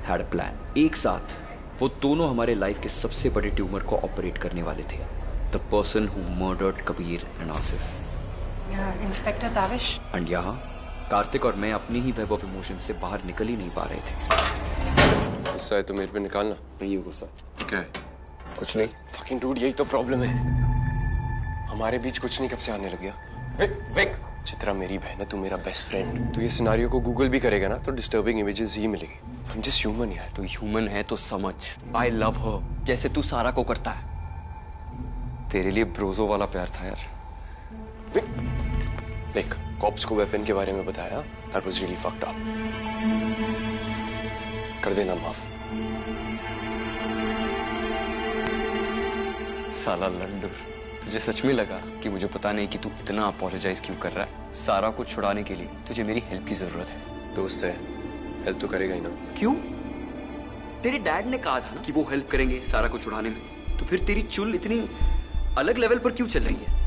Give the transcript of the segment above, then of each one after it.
Had a plan. एक साथ वो दोनों हमारे लाइफ के सबसे बड़े ट्यूमर को ऑपरेट करने वाले थे। The person who murdered Kabir and Asif. Inspector Tavish. And यहाँ कार्तिक और मैं अपनी ही वेब ऑफ इमोशन से बाहर निकल ही नहीं पा रहे थे। गुस्सा है तो मेरे पे निकालना। नहीं है गुस्सा। क्या है? कुछ नहीं। फकिंग डूड, यही तो प्रॉब्लम है। हमारे बीच कुछ नहीं कब से आने लग गया। विक, चित्रा मेरी बहन है, तू मेरा बेस्ट फ्रेंड। तू ये सिनारियो को गूगल भी करेगा ना तो डिस्टर्बिंग इमेजेस ही मिलेगी। हम जस्ट ह्यूमन यार। तू ह्यूमन है तो समझ, आई लव हर जैसे तू सारा को करता है। तेरे लिए ब्रोजो वाला प्यार था यार। देख, कॉप्स को वेपन के बारे में बताया, that was really fucked up. कर देना माफ। साला लंडूर, तुझे सच में लगा कि मुझे पता नहीं कि तू इतना अपोलोजाइज क्यों कर रहा है? सारा कुछ छुड़ाने के लिए तुझे मेरी हेल्प की जरूरत है। दोस्त है, हेल्प तो करेगा ही ना। क्यों? तेरे डैड ने कहा था ना कि वो हेल्प करेंगे सारा को छुड़ाने में, तो फिर तेरी चुल इतनी अलग लेवल पर क्यों चल रही है?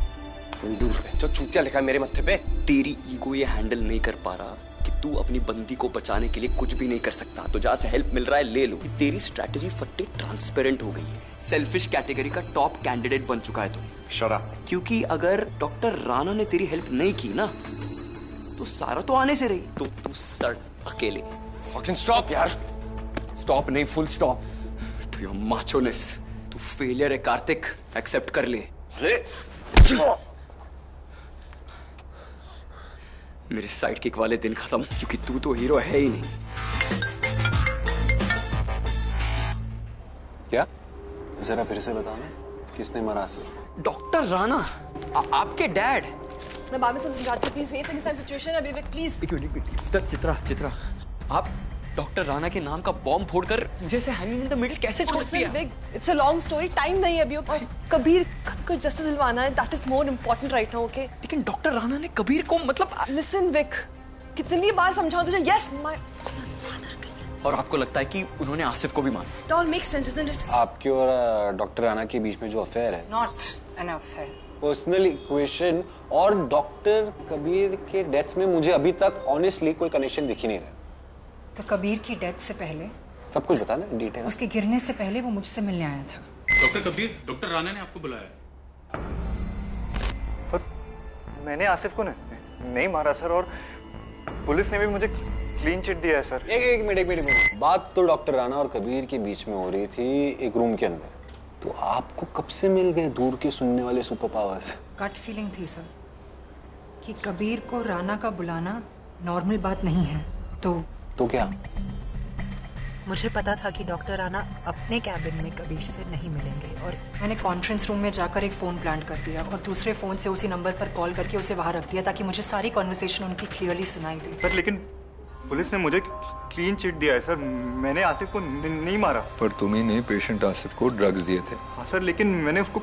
जो चूतिया लिखा है मेरे मत्थे पे। तेरी ईगो ये हैंडल नहीं कर पा रहा कि तू अपनी बंदी को बचाने के लिए कुछ भी नहीं कर सकता, तो जहां से हेल्प मिल रहा है ले लो। तेरी स्ट्रैटेजी फट्टे ट्रांसपेरेंट हो गई है। सेल्फिश कैटेगरी का टॉप कैंडिडेट बन चुका है तू। Shut up. क्योंकि अगर डॉक्टर राणा ने तेरी हेल्प नहीं की ना तो सारा तो आने से रही, तो तू सड़ अकेले। फकिंग स्टॉप यार। स्टॉप नहीं, फुल स्टॉप टू योर माचोनेस। तू फेलियर है कार्तिक, एक्सेप्ट कर ले। अरे मेरे साइड किक वाले दिन खत्म, क्योंकि तू तो हीरो है ही नहीं। क्या? जरा फिर से बताना, किसने मारा आसिफ? डॉक्टर राणा, आपके डैड। मैं बाद में समझाती हूँ, प्लीज फेस इन सिचुएशन अभी विक प्लीज। एक मिनट, चित्रा, आप डॉक्टर राणा के नाम का बॉम्ब फोड़कर जैसे हैंगिंग इन द मिडिल कैसे छोड़ दिया? Vik, it's a long story, time नहीं है अभी। और कबीर को जस्टिस दिलवाना है, that is more important right now, okay? लेकिन डॉक्टर राणा ने कबीर को मतलब लिसन विक, कितनी बार समझाऊं तुझे? Yes my. और आपको लगता है कि उन्होंने आसिफ को भी मारा? It all makes sense, doesn't it? आपके और डॉक्टर राणा के बीच में जो अफेयर है, not an affair, personal equation, और डॉक्टर कबीर के डेथ में मुझे अभी तक ऑनेस्टली कोई कनेक्शन दिख ही नहीं रहा। तो कबीर की डेथ से पहले, सब कुछ बताना डिटेल। उसके गिरने से पहले वो मुझसे मिलने आया था। डॉक्टर कबीर, डॉक्टर राणा ने आपको बुलाया। पर मैंने आसिफ को नहीं मारा सर, और पुलिस ने भी मुझे क्लीन चिट दिया है सर। एक मिनट। बात तो डॉक्टर राणा और कबीर के बीच में हो रही थी एक रूम के अंदर, तो आपको कब से मिल गए दूर के सुनने वाले सुपर पावर्स? गट फीलिंग थी सर कि कबीर को राणा का बुलाना नॉर्मल बात नहीं है। तो क्या? मुझे पता था कि डॉक्टर राणा अपने कैबिन में कबीर से नहीं मिलेंगे, और मैंने कॉन्फ्रेंस रूम में जाकर एक फ़ोन प्लांट कर दिया और दूसरे फ़ोन से उसी नंबर पर कॉल करके उसे वहां रख दिया ताकि मुझे सारी कॉन्वर्सेशन उनकी क्लियरली सुनाई दे। सर लेकिन पुलिस ने मुझे क्लीन चिट दिया है सर, मैंने आसिफ को नहीं मारा। पर तुम्ही ने पेशेंट आसिफ को ड्रग्स दिए थे। हाँ सर, लेकिन मैंने उसको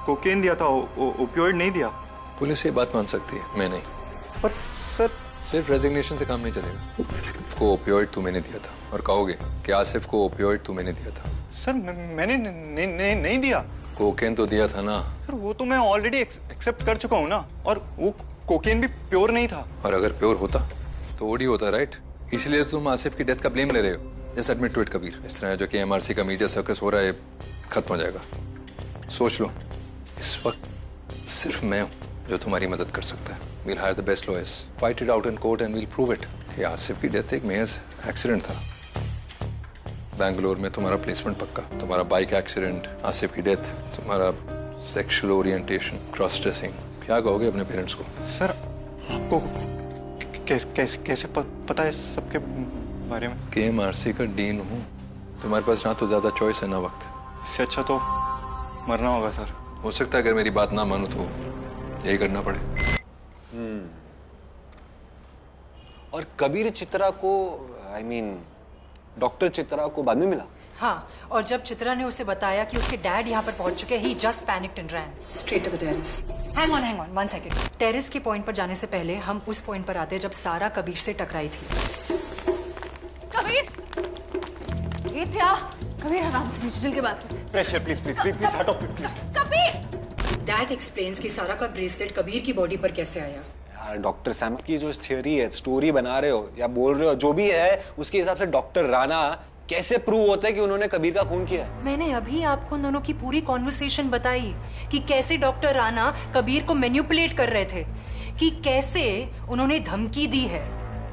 कोकेन दिया था, ओपियोइड नहीं दिया। पुलिस ये बात मान सकती है, मैं नहीं। पर सर सिर्फ रेजिग्नेशन से काम नहीं चलेगा। उसको ओपियोइड तू मैंने दिया था, और कहोगे कि आसिफ को ओपियोइड तू मैंने दिया था। सर मैंने नहीं दिया। कोकेन तो दिया था ना। सर वो तो मैं ऑलरेडी एक्सेप्ट कर चुका हूँ ना, और वो कोकेन भी प्योर नहीं था। और अगर प्योर होता तो ओडी होता, राइट? इसलिए तुम आसिफ की डेथ का ब्लेम ले रहे हो। Just admit to it Kabir. इस तरह जो कि एमआरसी का मीडिया सर्कस हो रहा है खत्म हो जाएगा। सोच लो, इस वक्त सिर्फ मैं हूँ जो तुम्हारी मदद कर सकता है। We'll hire the best lawyers, fight it out in court and we'll prove it कि आसिफ की डेथ एक महज एक्सीडेंट था। बैंगलोर में तुम्हारा प्लेसमेंट पक्का, तुम्हारा बाइक एक्सीडेंट, आसिफ की डेथ, तुम्हारा सेक्सुअल ओरिएंटेशन, क्रॉस ड्रेसिंग। क्या कहोगे अपने पेरेंट्स को? सर आपको कैसे पता है सबके बारे में? KMRC का डीन हूँ। तुम्हारे पास ना तो ज्यादा चॉइस है ना वक्त। इससे अच्छा तो मरना होगा सर। हो सकता है अगर मेरी बात ना मानो तो यही करना पड़े। और कबीर चित्रा को, आई मीन डॉक्टर चित्रा को बाद में मिला? हाँ, और जब चित्रा ने उसे बताया कि उसके डैड यहाँ पर पहुंच चुके हैं, he just panicked and ran straight to the terrace. Hang on, 1 second. Terrace के पॉइंट पर जाने से पहले हम उस पॉइंट पर आते जब सारा कबीर से टकराई थी। कबीर, ये क्या? कबीर आराम से नीचे चल के बात कर। प्रेशर प्लीज हटो प्लीज। कबीर! That explains कि सारा का ब्रेसलेट कबीर की बॉडी पर कैसे आया। डॉक्टर सैम की जो थियोरी है, स्टोरी बना रहे हो या बोल रहे हो, जो भी है उसके हिसाब से डॉक्टर राणा कैसे प्रूव होता है कि उन्होंने कबीर का खून किया है? मैंने अभी आपको उन दोनों की पूरी कॉन्वर्सेशन बताई कि कैसे डॉक्टर राणा कबीर को मैनिपुलेट कर रहे थे, कि कैसे उन्होंने धमकी दी है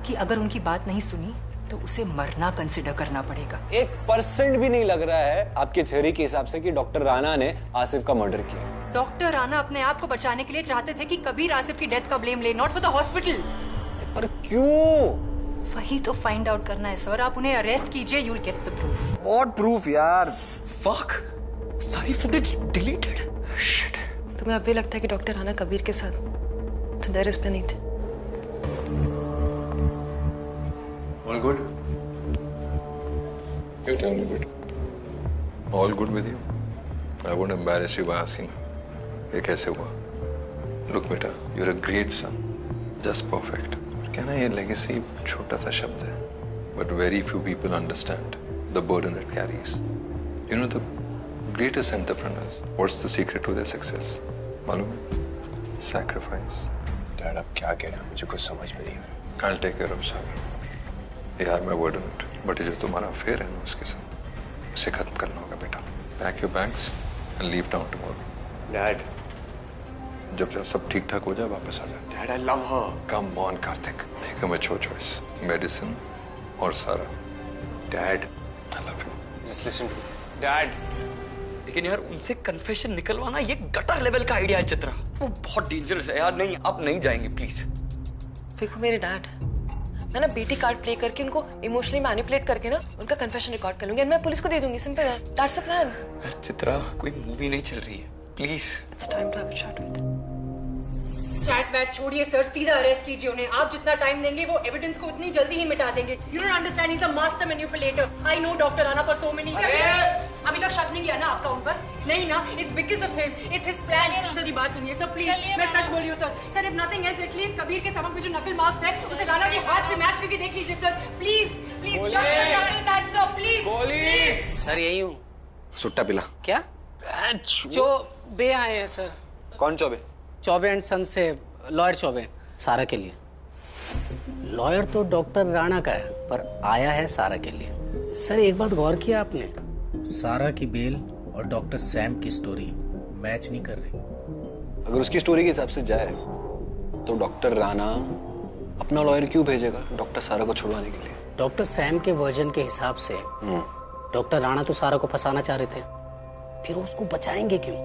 कि अगर उनकी बात नहीं सुनी तो उसे मरना कंसिडर करना पड़ेगा। 1% भी नहीं लग रहा है आपकी थ्योरी के हिसाब से कि डॉक्टर राणा ने आसिफ का मर्डर किया। डॉक्टर राणा अपने आप को बचाने के लिए चाहते थे कि कबीर आसिफ की डेथ का ब्लेम ले, नॉट फॉर द हॉस्पिटल। पर क्यों? वही तो फाइंड आउट करना है सर। आप उन्हें अरेस्ट कीजिए, you will get the proof. What proof यार? फक, सारी फुटेज डिलीटेड। शिट। तुम्हें अब भी लगता है कि डॉक्टर राणा कबीर के साथ तो देयर इज पेनिट। All good? You tell me good. All good with you? I won't embarrass you by asking. ये कैसे हुआ? Look बेटा, you're a great son. Just perfect. क्या ना, ये legacy छोटा सा शब्द है, but very few people understand the burden it carries. You know the greatest entrepreneurs. What's the secret to their success? मालूम है? Sacrifice. डैड आप क्या कह रहे हैं? मुझे कुछ समझ में नहीं आ रहा। I'll take care of Sagar. You have my word on it. But ये जो तुम्हारा अफेयर है ना उसके साथ, उसे खत्म करना होगा बेटा। Pack your bags and leave town tomorrow. Dad, जब सब ठीक ठाक हो जाए वापस आ जाए। Dad I love her. Come on Kartik, make a mature choice. Medicine और सारा। Dad, I love you. Just listen to dad. लेकिन यार उनसे कन्फेशन निकलवाना ये गटर लेवल का आइडिया है चित्रा। वो बहुत डेंजरस है यार। नहीं, अब नहीं जाएंगे प्लीज। देखो मेरे डैड, मैं ना बीटी कार्ड प्ले करके उनको इमोशनली मैनिपुलेट करके ना उनका कन्फेशन रिकॉर्ड कर लूंगी और मैं पुलिस को दे दूंगी। सिंपल है, दैट्स द प्लान। चित्रा, कोई मूवी नहीं चल रही है, please. It's time to have a chat with. Chat वैट छोड़िए सर, सीधा अरेस्ट कीजिए उन्हें। आप जितना टाइम देंगे वो एविडेंस को उतनी जल्दी ही मिटा देंगे। You don't understand, he is a master manipulator. I know doctor Rana for so many. अभी तक शक नहीं किया ना आपका उन पर? नहीं ना, it's because of him, it's his plan. Sir ये बात सुनिए सर प्लीज, मैं सच बोल रही हूँ sir. Sir if nothing else at least Kabir के सबक में जो नकल मार्क्स है उसे राणा के हाथ से मैच करके देख लीजिए sir. Please please, just the नकल मैच सर, प्लीज। सर यही हूँ। सुट्टा पिला। क्या? चौबे आए हैं सर। कौन चौबे? चौबे एंड सन से लॉयर चौबे, सारा के लिए। लॉयर तो डॉक्टर राणा का है, पर आया है सारा के लिए। सर एक बात गौर किया आपने? सारा की बेल और डॉक्टर सैम की स्टोरी मैच नहीं कर रही। अगर उसकी स्टोरी के हिसाब से जाए तो डॉक्टर राणा अपना लॉयर क्यों भेजेगा डॉक्टर सारा को छुड़वाने के लिए? डॉक्टर सैम के वर्जन के हिसाब से डॉक्टर राणा तो सारा को फंसाना चाह रहे थे, फिर उसको बचाएंगे क्यों?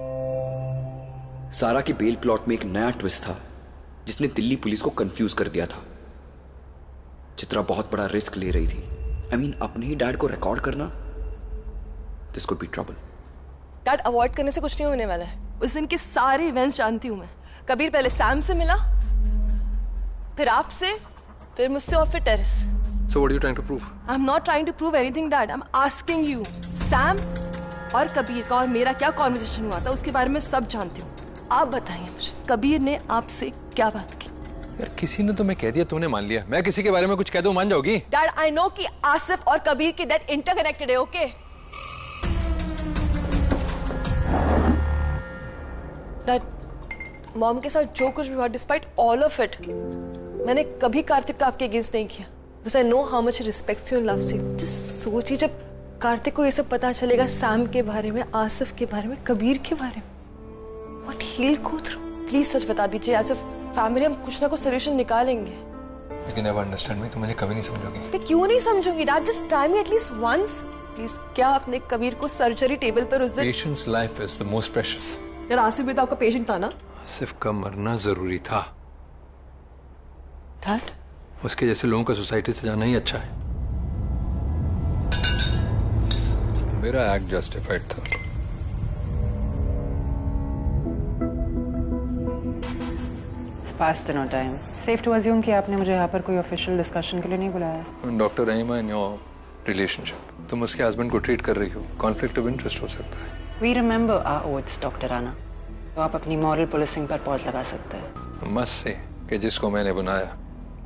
सारा की बेल प्लॉट में एक नया ट्विस्ट था जिसने दिल्ली पुलिस को कंफ्यूज कर दिया था। चित्रा बहुत बड़ा रिस्क ले रही थी। I mean, अपने ही डैड को रिकॉर्ड करना, this could be trouble. Dad, avoid करने से कुछ नहीं होने वाला है। उस दिन के सारे इवेंट्स जानती हूँ मैं। कबीर पहले सैम से मिला, फिर आपसे, फिर मुझसे और फिर terrace. So what are you trying to prove? I'm not trying to prove anything, Dad. I'm asking you. Sam और कबीर का और मेरा क्या कॉन्वर्सेशन हुआ था उसके बारे में सब जानती हूँ। आप बताइए मुझे, कबीर ने आपसे क्या बात की? यार किसी ने तो मैं कह दिया, तूने मान लिया। मैं किसी के बारे में कुछ कह दूं मान जाओगी? डैड, आई नो कि आसिफ और कबीर की डेथ इंटरकनेक्टेड है, ओके? डैड, मॉम के साथ जो कुछ भी हुआ, डिस्पाइट ऑल ऑफ इट, मैंने कभी कार्तिक का आपके अगेंस्ट नहीं किया। Because I know how much he respects you and loves you. Just सोचिए जब कार्तिक को ये सब पता चलेगा, सैम के बारे में, आसिफ के बारे में, कबीर के बारे में, what he will go through. Please सच बता दीजिए, एज अ फैमिली हम कुछ ना कुछ सोल्यूशन निकालेंगे। लेकिन never understand me, तुम मुझे कभी नहीं समझोगी। मैं क्यों नहीं समझूंगी dad? Just try me at least once please. क्या आपने कबीर को सर्जरी टेबल पर उस दिन? Patient's life is the most precious. यार आसिफ भी तो आपका पेशेंट था ना? आसिफ का मरना जरूरी था। डैड, उसके जैसे लोगों का सोसाइटी से जाना ही अच्छा है। मेरा एक्ट जस्टिफाइड था। Past enough time. Safe to assume कि आपने मुझे यहाँ पर कोई ऑफिशियल डिस्कशन के लिए नहीं बुलाया। Doctor Rahima in your relationship, तुम उसके हस्बैंड को ट्रीट कर रही हो, कॉन्फ्लिक्ट ऑफ इंटरेस्ट हो सकता है। We remember our oaths, doctor Rana. तो आप अपनी मॉरल पुलिसिंग पर पॉज लगा सकते हैं। मस्ट से कि जिसको मैंने बनाया,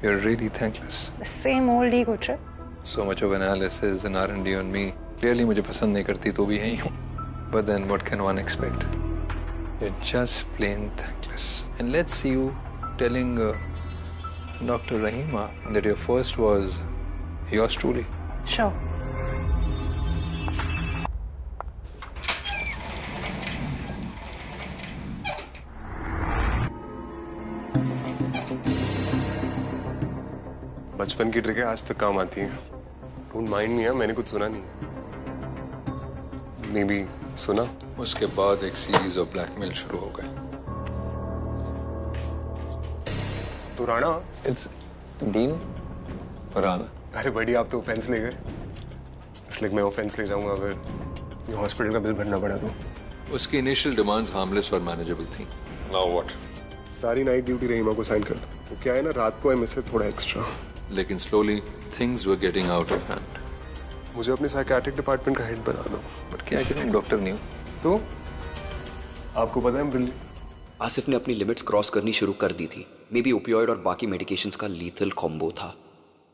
you're really thankless. The same old ego trip. So much of analysis and R&D on me. Clearly मुझे पसंद नहीं करती तो भी यही हूँ। But then what can one expect? You're just plain thankless. And let's see you telling Dr. Rahima that your first was yours truly. Sure. बचपन की ट्रिक है, आज तक काम आती है। डोंट माइंड मी, मैंने कुछ सुना नहीं। मे बी सुना। उसके बाद एक सीरीज ऑफ ब्लैकमेल शुरू हो गए। तो राणा, इट्स डीन राणा। अरे बढ़िया, आप तो ऑफेंस ले गए, इसलिए मैं ऑफेंस ले जाऊंगा अगर ये हॉस्पिटल का बिल भरना पड़ा तो। उसकी इनिशियल डिमांड्स हार्मलेस और मैनेजेबल थी। Now what? सारी नाइट ड्यूटी रहीमा को साइन कर दो। तो क्या है ना, रात को आई मिस थोड़ा एक्स्ट्रा। लेकिन slowly things were getting out of hand. मुझे अपने साइकियाट्रिक डिपार्टमेंट का हेड बना दो। बट क्या करूं, डॉक्टर नहीं हूं। तो आपको पता है ब्रिलियंट। आसिफ ने अपनी लिमिट्स क्रॉस करनी शुरू कर दी थी। मे बी ओपियोइड और बाकी मेडिकेशंस का लीथल कॉम्बो था।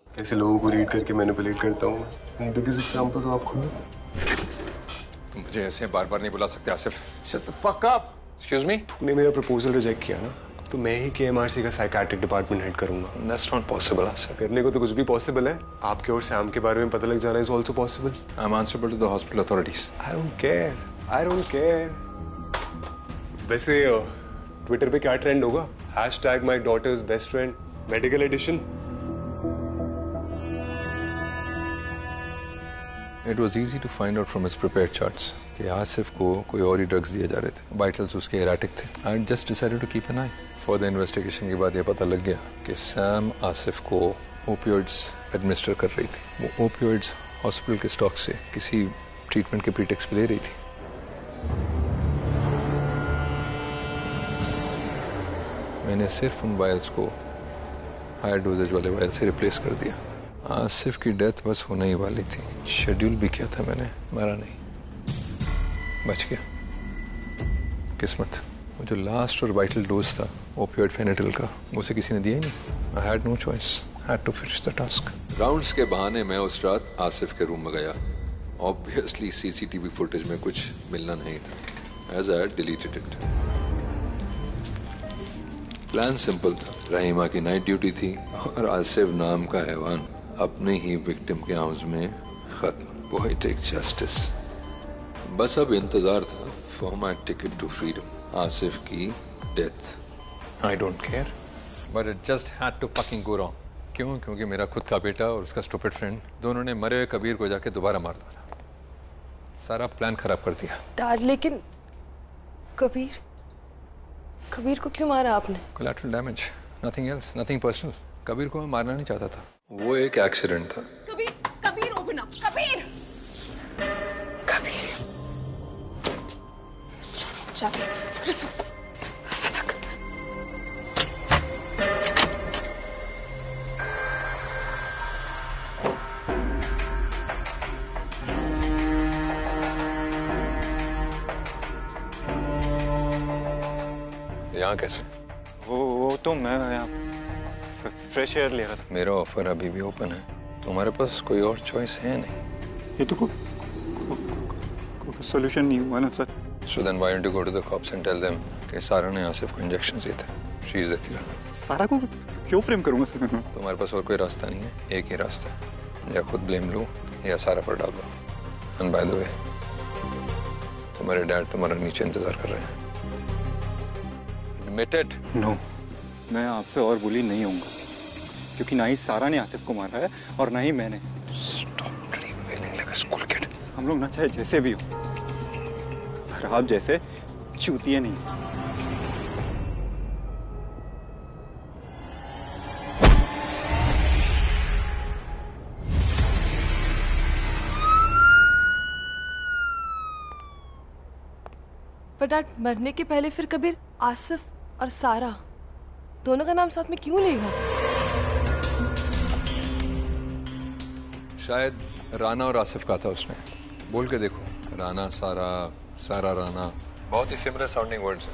कैसे लोगों को रीड करके मैनिपुलेट करता हूँ मैं। बिगेस्ट एग्जांपल तो आप खुद हो। तुम मुझे ऐसे बार बार नहीं बुला सकते Asif. Shut the fuck up. Excuse me. तूने मेरा प्रपोजल रिजेक्ट किया ना, तो मैं ही KMRC का साइकियाट्रिक डिपार्टमेंट हेड करूंगा। That's not possible Asif. करने को तो कुछ भी पॉसिबल है। आपके और सैम के बारे में पता लग जाना is also possible. I am answerable to the hospital authorities. I don't care, I don't care. वैसे ट्विटर पे क्या ट्रेंड होगा? #my daughter's best friend medical edition. It was easy to find out from his prepared charts कि आसिफ को कोई और ही drugs दिए जा रहे थे। वाइटल्स उसके एराटिक थे। I just decided to keep an eye. Further investigation के बाद ये पता लग गया कि सैम आसिफ को ओपियोइड्स एडमिनिस्टर कर रही थी। वो ओपियोइड्स हॉस्पिटल के स्टॉक से किसी ट्रीटमेंट के प्रीटेक्स्ट पे ले रही थी। मैंने सिर्फ उन वायल्स को हायर डोजेज वाले वायल से रिप्लेस कर दिया। आसिफ की डेथ बस होने ही वाली थी। शेड्यूल भी किया था मैंने, मरा नहीं, बच गया। किस्मत। वो जो लास्ट और वाइटल डोज था ओपियोइड फेनेटिल का, वो उसे किसी ने दिया ही नहीं। I had no choice, had to finish the task. Rounds के बहाने मैं उस रात आसिफ के रूम में गया। ऑब्वियसली CCTV फुटेज में कुछ मिलना नहीं था, as I had deleted it. Plan simple था। रहीमा की नाइट ड्यूटी थी और आसिफ नाम का हैवान अपने ही विक्टिम के आर्म्स में खत्म। Poetic justice. बस अब इंतजार था for my ticket to freedom. Asif की death. I don't care, but it just had to fucking go wrong. क्यों? क्योंकि मेरा खुद का बेटा और उसका स्टूपिड फ्रेंड दोनों ने मरे हुए कबीर को जाके दोबारा मार डाला। सारा प्लान खराब कर दिया। डैड, लेकिन कबीर को क्यों मारा आपने? Collateral damage, nothing else, nothing personal. Kabir को मैं मारना नहीं चाहता था, वो एक एक्सीडेंट था। Kabir open up. कबीर यहाँ कैसे? वो तो मैं यहाँ फ्रेश एयर ले रहा था। मेरा ऑफर अभी भी ओपन है, तुम्हारे पास कोई और चॉइस है नहीं। ये तो सॉल्यूशन नहीं हुआ ना sir. So then why don't you go to the cops and tell them कि सारा ने आसिफ को इंजेक्शन दिए थे। She is the killer. सारा को क्यों फ्रेम करूंगा सर? तुम्हारे पास और कोई रास्ता नहीं है, एक ही रास्ता है, या खुद ब्लेम लो या सारा पर डाल दो। And by the way, तुम्हारे डैड तुम्हारा नीचे इंतजार कर रहे हैं। Admit it. No, मैं आपसे और बुली नहीं होऊंगा, क्योंकि ना ही सारा ने आसिफ को मारा है और ना ही मैंने। Stop feeling like a school kid. हम लोग ना चाहे जैसे भी हो, पर आप जैसे चूतिए नहीं। पर डैड, मरने के पहले फिर कबीर आसिफ और सारा दोनों का नाम साथ में क्यों लेगा? शायद राना और आसिफ का था उसने। बोल के देखो, राना सारा, सारा राना, बहुत ही सिमिलर साउंडिंग वर्ड्स हैं।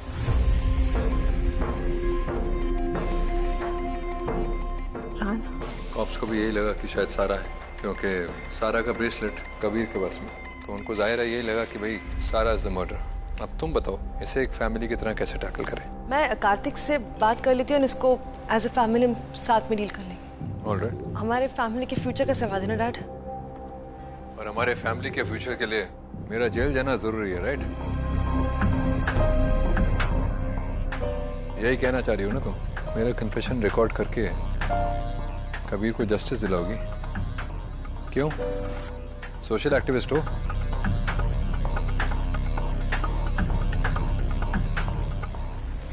राना? कॉप्स को भी यही लगा कि शायद सारा है, क्योंकि सारा का ब्रेसलेट कबीर के पास में, तो उनको जाहिर है यही लगा कि भाई सारा इज द मर्डर। अब तुम बताओ, इसे एक फैमिली की तरह कैसे टैकल करें? मैं कार्तिक से बात कर लेती हूँ और इसको एज अ फैमिली साथ में डील कर लेंगे। ऑलराइट। हमारे फैमिली के फ्यूचर का सवाल है ना डैड? और हमारे फैमिली के फ्यूचर के लिए मेरा जेल जाना जरूरी है, राइट? यही कहना चाह रही हो ना तुम? मेरा कन्फेशन रिकॉर्ड करके कबीर को जस्टिस दिलाओगी? क्यों? सोशल एक्टिविस्ट हो?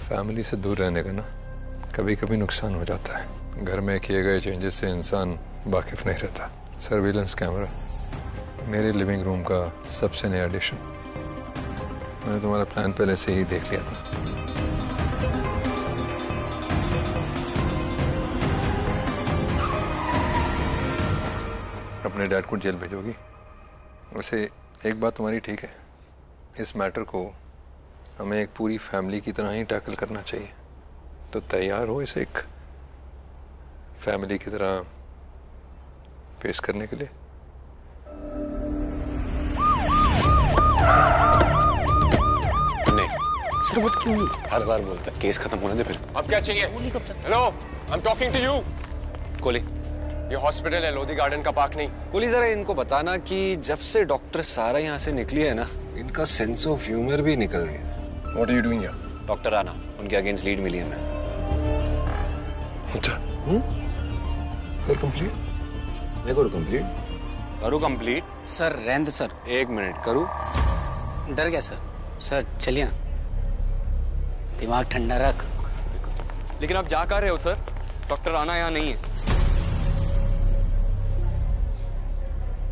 फैमिली से दूर रहने का ना कभी कभी नुकसान हो जाता है। घर में किए गए चेंजेस से इंसान वाकिफ नहीं रहता। सर्विलेंस कैमरा मेरे लिविंग रूम का सबसे नया एडिशन। मैंने तुम्हारा प्लान पहले से ही देख लिया था। अपने डैड को जेल भेजोगी? वैसे एक बात तुम्हारी ठीक है, इस मैटर को हमें एक पूरी फैमिली की तरह ही टैकल करना चाहिए। तो तैयार हो इसे एक फैमिली की तरह पेश करने के लिए? नहीं सर वोट क्यों? हर बार बोलता है, केस खत्म होने दे फिर। अब क्या चाहिए? Hello, I am talking to you. Koli, ये हॉस्पिटल है, लोधी गार्डन का पार्क नहीं। कोली जरा इनको बताना कि जब से डॉक्टर सारा यहाँ से निकली है ना, इनका सेंस ऑफ ह्यूमर भी निकल गया। What are you doing here? Doctor Rana, उनके अगेंस्ट लीड मिली है मैं। अच्छा, कर कंप्लीट? मैं करूँ कंप्लीट? करूँ कंप्लीट? सर रहने दो सर। एक मिनट, करूँ? डर गया सर। सर चलिए ना, दिमाग ठंडा रख। लेकिन आप जा कर रहे हो सर? डॉक्टर राणा यहाँ नहीं है।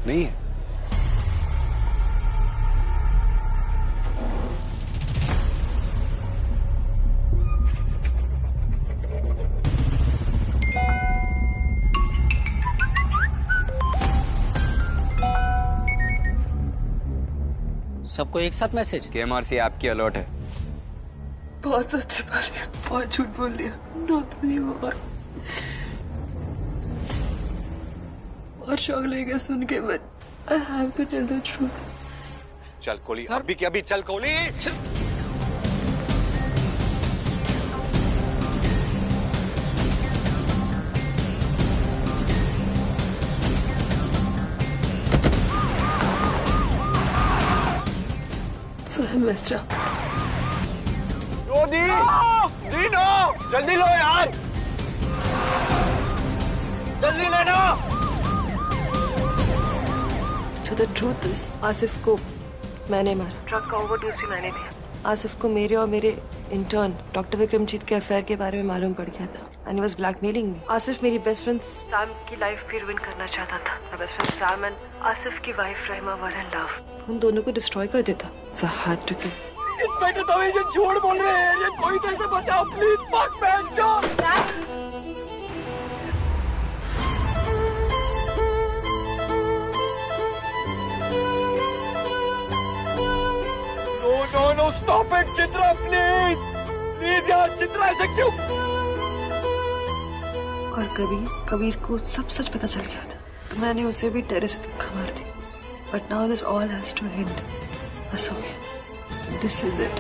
नहीं है? सबको एक साथ मैसेज? KMRC ऐप की अलर्ट है। बहुत सच बोल लिया, बहुत झूठ बोल लिया। Not anymore। और शौक लगेगा सुन के, but I have to tell the truth। चल कोली, अभी के अभी चल Koli. So I messed up। Lodhi, दीनो, जल्दी लो यार, जल्दी लेना। So the truth is, Asif को मैंने मारा। ड्रग का ओवरडोज भी मैंने दिया। आसिफ को मेरे और मेरे इंटर्न डॉक्टर विक्रमजीत के अफेयर के बारे में मालूम पड़ गया था। And he was blackmailing me। Asif मेरी बेस्ट फ्रेंड सैम की लाइफ भी रुइन करना चाहता था। मेरा best friend Sam and Asif की वाइफ रहमा वर इन लव। उन दोनों को डिस्ट्रॉय कर देता। So I had to kill। Inspector तो ये झूठ बोल रहे हैं। ये कोई तो ऐसे बचाओ please. Fuck man job. No, stop it, Chitra, please, please यार, चित्रा ऐसे क्यों? और कबीर को सब सच पता चल गया था, तो मैंने उसे भी टेरेस से धक्का मार दी। But now this all has to end। बस हो गया। This is it।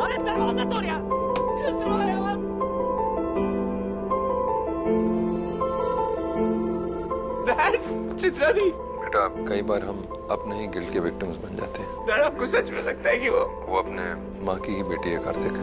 अरे दरवाजा तोड़ यार, चित्रा यार। चित्रा दी। बेटा, कई बार हम अपने ही गिल्ट के विक्टिम्स बन जाते हैं। डर आपको सच में लगता है कि वो अपने माँ की ही बेटी है कार्तिक।